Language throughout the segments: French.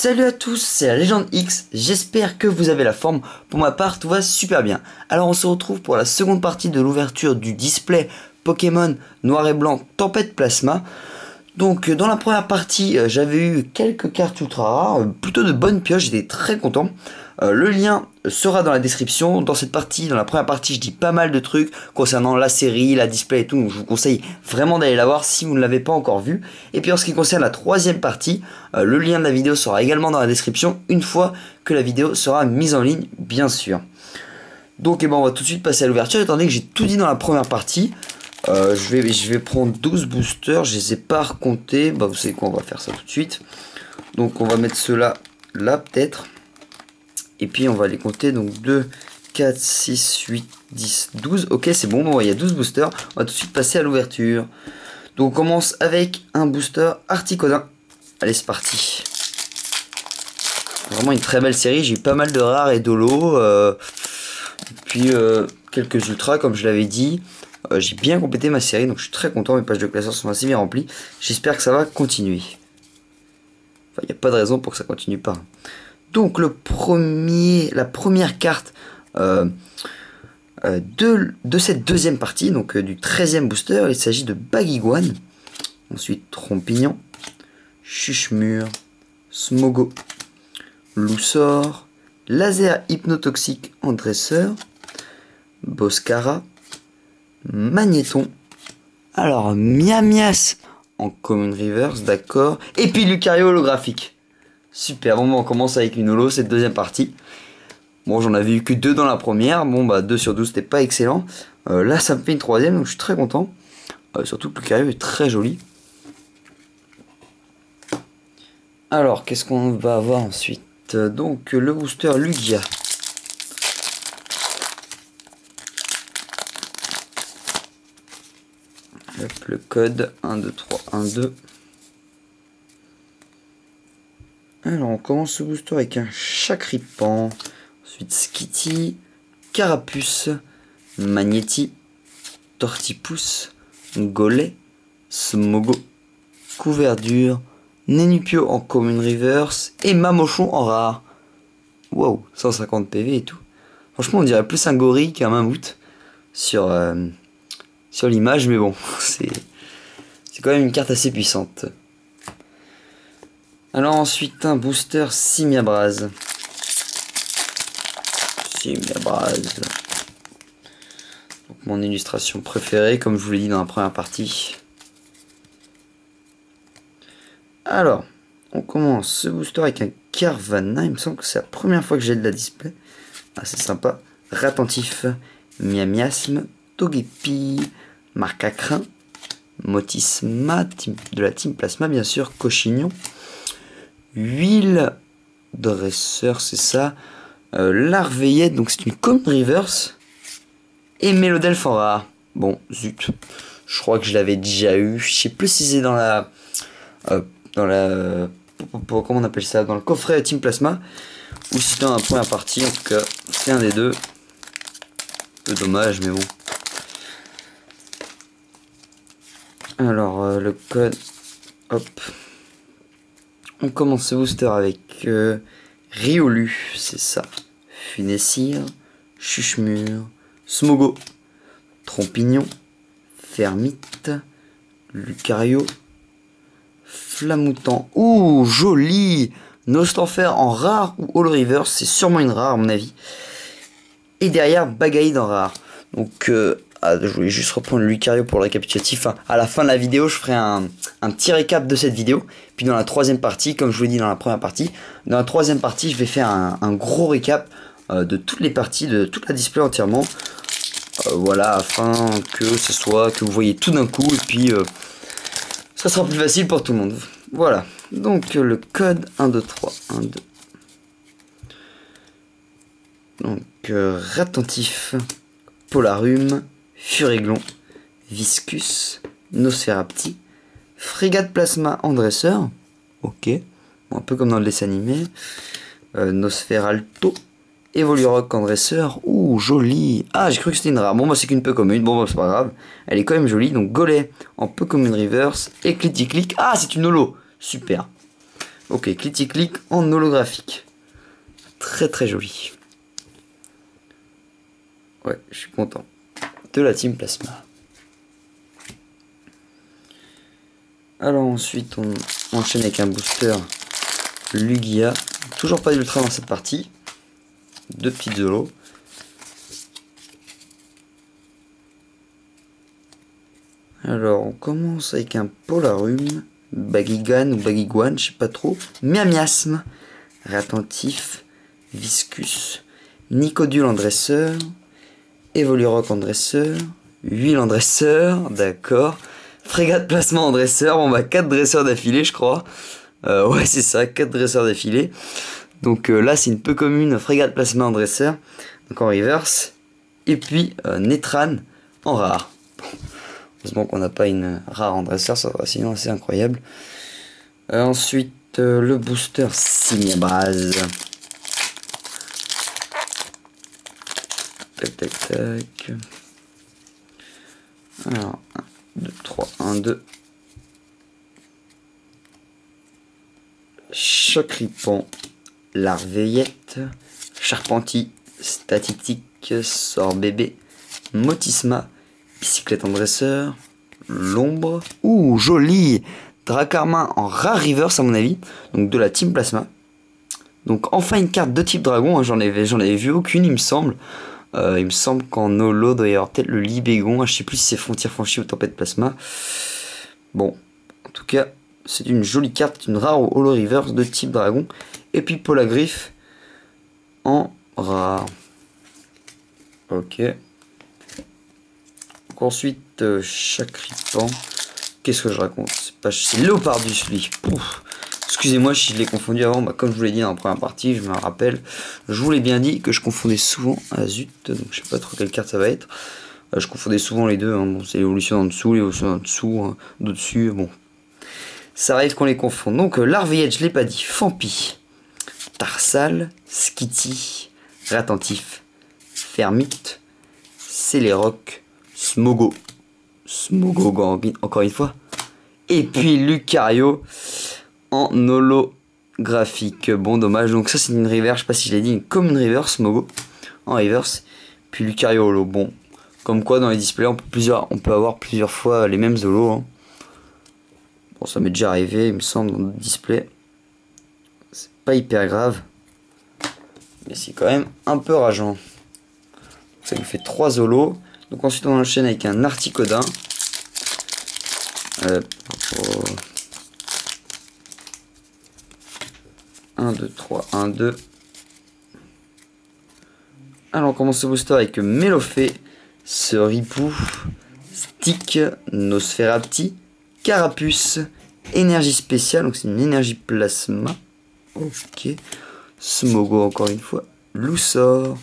Salut à tous, c'est la Légende X, j'espère que vous avez la forme. Pour ma part, tout va super bien. Alors on se retrouve pour la seconde partie de l'ouverture du display Pokémon Noir et Blanc Tempête Plasma. Donc dans la première partie, j'avais eu quelques cartes ultra rares, plutôt de bonnes pioches, j'étais très content. Le lien sera dans la description. Dans cette partie, dans la première partie, je dis pas mal de trucs concernant la série, la display et tout. Donc je vous conseille vraiment d'aller la voir si vous ne l'avez pas encore vu. Et puis en ce qui concerne la troisième partie, le lien de la vidéo sera également dans la description une fois que la vidéo sera mise en ligne, bien sûr. Donc on va tout de suite passer à l'ouverture, étant donné que j'ai tout dit dans la première partie. Je vais prendre 12 boosters, je les ai pas recomptés. Vous savez quoi, on va faire ça tout de suite. Donc on va mettre ceux-là là peut-être. Et puis on va les compter, donc 2, 4, 6, 8, 10, 12. Ok, c'est bon, il y a 12 boosters. On va tout de suite passer à l'ouverture. Donc on commence avec un booster Articodin. Allez, c'est parti. Vraiment une très belle série, j'ai eu pas mal de rares et d'holo. Puis quelques ultras, comme je l'avais dit. J'ai bien complété ma série, donc je suis très content. Mes pages de classeur sont assez bien remplies. J'espère que ça va continuer. Enfin, il n'y a pas de raison pour que ça continue pas. Donc la première carte de cette deuxième partie, donc du 13e booster, il s'agit de Baguiguane. Ensuite Trompignon, Chuchemure, Smogo, Loussor, Laser hypnotoxique en dresseur, Boscara, Magnéton, alors Miamias en Common Reverse, d'accord, et puis Lucario holographique. Super, bon, on commence avec une holo, cette deuxième partie. Bon, j'en avais eu que 2 dans la première. Bon, 2 sur 12, c'était pas excellent. Là, ça me fait une troisième, donc je suis très content. Surtout que le carré est très joli. Alors, qu'est-ce qu'on va avoir ensuite? Donc, le booster Lugia. Hop, le code 1, 2, 3, 1, 2. Alors on commence ce booster avec un Chakripan, ensuite Skitty, Carapuce, Magnéti, Tortipousse, Gollet, Smogo, Couverture, Nenupio en Common Reverse et Mamochon en rare. Wow, 150 PV et tout. Franchement on dirait plus un gorille qu'un mammouth sur l'image, mais bon, c'est quand même une carte assez puissante. Alors ensuite un booster Simiabraz. Donc mon illustration préférée, comme je vous l'ai dit dans la première partie. Alors, on commence ce booster avec un Carvanha. Il me semble que c'est la première fois que j'ai de la display. Ah, c'est sympa. Ratentif, Miamiasme, Togepi, Marcacrin, Motisma, de la team Plasma bien sûr, Cochignon. Huile dresseur, c'est ça. Larveillette, donc c'est une Common Reverse. Et Mélodelphe en rare. Bon, zut. Je crois que je l'avais déjà eu. Je sais plus si c'est dans la comment on appelle ça, dans le coffret Team Plasma, ou si c'est dans la première partie. En tout cas, c'est un des deux. Un peu dommage, mais bon. Alors, le code. Hop. On commence ce booster avec Riolu, c'est ça. Funessire, Chuchemure, Smogo, Trompignon, Fermite, Lucario, Flamoutant. Ouh, joli! Nostanfer en rare ou Holo Reverse, c'est sûrement une rare à mon avis. Et derrière, Bagaïde en rare. Donc, je voulais juste reprendre le Lucario pour le récapitulatif. Enfin, à la fin de la vidéo, je ferai un petit récap de cette vidéo. Puis dans la troisième partie, comme je vous l'ai dit dans la première partie, dans la troisième partie, je vais faire un gros récap de toutes les parties, de toute la display entièrement. Voilà, afin que ce soit, que vous voyez tout d'un coup. Et puis, ça sera plus facile pour tout le monde. Voilà, donc le code 1, 2, 3, 1, 2. Donc, Ratentif, Polarum, Furéglon, Viscus, Nosferapti, Frégate Plasma en dresseur, ok, un peu comme dans le dessin animé, Nosferalto, Evolurock en dresseur, ouh, joli, ah, j'ai cru que c'était une rare, bon, c'est qu'une peu commune, bon, c'est pas grave, elle est quand même jolie, donc Gollet en peu commune reverse, et Clitic, ah, c'est une holo, super, Ok, clic en holographique. Très très joli. Ouais, je suis content de la Team Plasma. Alors ensuite on enchaîne avec un booster Lugia. Toujours pas d'ultra dans cette partie. 2 petites Zolo. Alors on commence avec un Polarum, Bagigan ou Bagiguan, je sais pas trop. Miamiasme, Réattentif, Viscus, Nicodule en dresseur, Evolurock en dresseur, Huile en dresseur, d'accord. Frégate Plasma en dresseur, bon bah 4 dresseurs d'affilée je crois. Ouais c'est ça, 4 dresseurs d'affilée. Donc là c'est une peu commune, Frégate Plasma en dresseur, donc en reverse. Et puis Netran en rare. Heureusement qu'on n'a pas une rare en dresseur, ça va sinon c'est incroyable. Ensuite le booster Signabraz. Tac tac tac. Alors 1, 2, 3, 1, 2. Chocripant, Larveillette, Charpentier, Statique, Sort Bébé, Motisma, Bicyclette en dresseur, L'ombre. Ouh, joli! Dracarmin en rare reverse à mon avis, donc de la Team Plasma. Donc enfin une carte de type dragon, hein, j'en avais vu aucune il me semble. Il me semble qu'en holo doit y avoir peut-être le Libégon, je sais plus si c'est Frontière Franchie ou Tempête Plasma. Bon, en tout cas, c'est une jolie carte, une rare holo reverse de type dragon. Et puis Polagriff en rare. Ok. Donc ensuite, Chacripan. Qu'est-ce que je raconte? C'est Léopardus lui. Pouf. Excusez-moi si je l'ai confondu avant, bah, comme je vous l'ai dit dans la première partie, je me rappelle. Je vous l'ai bien dit que je confondais souvent. Ah zut, donc je sais pas trop quelle carte ça va être. Je confondais souvent les deux. Hein. Bon, c'est l'évolution en dessous, l'évolution en dessous, hein, d'au-dessus. Bon, ça arrive qu'on les confonde. Donc Larveillette, je l'ai pas dit. Fampi, Tarsal, Skitty, Réattentif, Fermite, Céléroc, Smogo. Smogo encore une fois. Et puis Lucario en holographique. Bon, dommage. Donc ça c'est une reverse, je sais pas si je l'ai dit, comme une reverse Smogo en reverse. Puis Lucario holo. Bon, comme quoi dans les displays on peut avoir plusieurs fois les mêmes holos. Hein. Bon, ça m'est déjà arrivé, il me semble, dans d'autres displays. C'est pas hyper grave. Mais c'est quand même un peu rageant. Ça nous fait 3 holos. Donc ensuite on enchaîne avec un Articodin. 1, 2, 3, 1, 2. Alors on commence ce booster avec Mélofée, Ripou, Stick, Nosferapti, Carapuce, Énergie spéciale, donc c'est une énergie plasma. Ok. Smogo encore une fois. Loussor,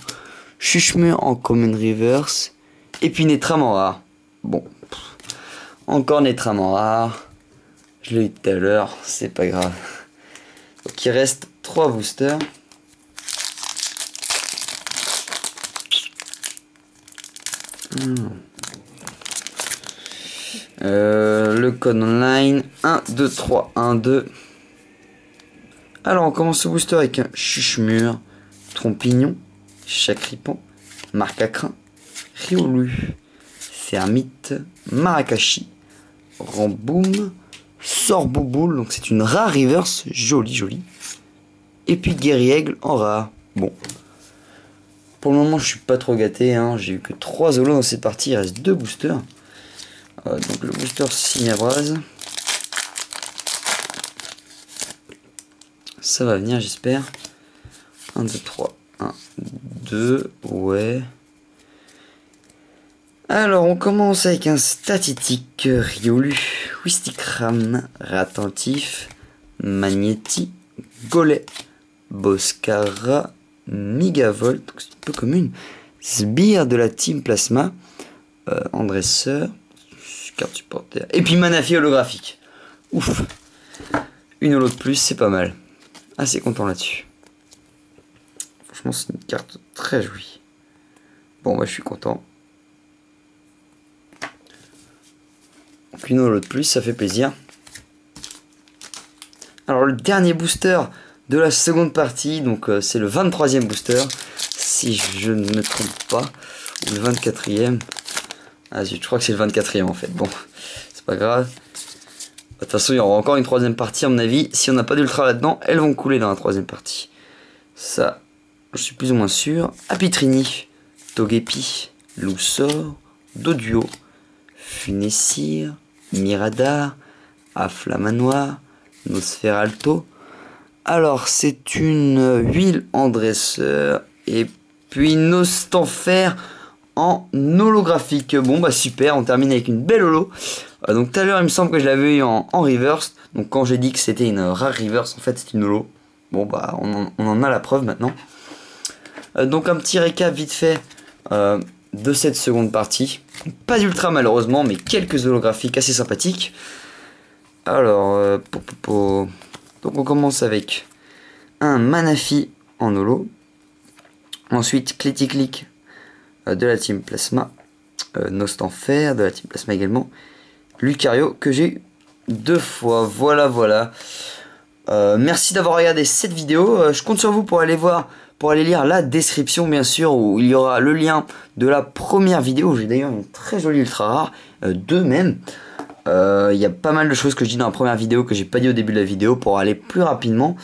Chuchemur en common reverse. Et puis Netram en rare. Bon. Encore Netram en rare. Je l'ai eu tout à l'heure, c'est pas grave. Donc il reste 3 boosters. Le code online 1, 2, 3, 1, 2. Alors on commence ce booster avec un Chuchemur, Trompignon, Chacripan, Marcacrin, Riolu, Fermite, Marakashi, Ramboum, Sorbouboule, donc c'est une rare reverse, jolie. Et puis Guerriègle en rare. Bon. Pour le moment je suis pas trop gâté, hein. J'ai eu que 3 holos dans cette partie, il reste 2 boosters. Donc le booster Signabraz. Ça va venir j'espère. 1, 2, 3, 1, 2, ouais. Alors on commence avec un Statique, Riolu, Wistikram, Réattentif, Magnéti, Golet, Boscara, Migavolt, donc c'est un peu commune, Sbire de la Team Plasma, en dresseur, carte supporter, et puis Manafi holographique. Ouf, une holo de plus, c'est pas mal. Assez content là-dessus. Franchement c'est une carte très jolie. Bon bah je suis content. Donc une holo de plus, ça fait plaisir. Alors pour le dernier booster de la seconde partie. Donc c'est le 23e booster, si je ne me trompe pas. Ou le 24e. Ah zut, je crois que c'est le 24e en fait. Bon, c'est pas grave. De toute façon, il y aura encore une troisième partie à mon avis. Si on n'a pas d'ultra là-dedans, elles vont couler dans la troisième partie. Ça, je suis plus ou moins sûr. Apitrini, Togepi, Luxor, Doduo, Funessir, Miradar, Afflamanoir, Nosferalto. Alors, c'est une huile en dresseur. Et puis Nostanfer en holographique. Bon, bah super, on termine avec une belle holo. Donc tout à l'heure, il me semble que je l'avais eu en reverse. Donc quand j'ai dit que c'était une rare reverse, en fait, c'est une holo. Bon, bah, on en a la preuve maintenant. Donc un petit récap vite fait de cette seconde partie. Pas d'ultra malheureusement, mais quelques holographiques assez sympathiques. Alors, donc on commence avec un Manafi en holo. Ensuite, Clitic de la team Plasma. Nostanfer de la team Plasma également. Lucario que j'ai eu 2 fois. Voilà. Merci d'avoir regardé cette vidéo. Je compte sur vous pour aller lire la description bien sûr, où il y aura le lien de la première vidéo. J'ai d'ailleurs une très jolie ultra rare, 2 même. Il y a pas mal de choses que je dis dans la première vidéo que j'ai pas dit au début de la vidéo pour aller plus rapidement.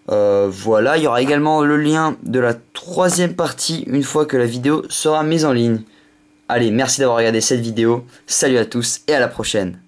Voilà, il y aura également le lien de la troisième partie une fois que la vidéo sera mise en ligne. Allez, merci d'avoir regardé cette vidéo. Salut à tous et à la prochaine.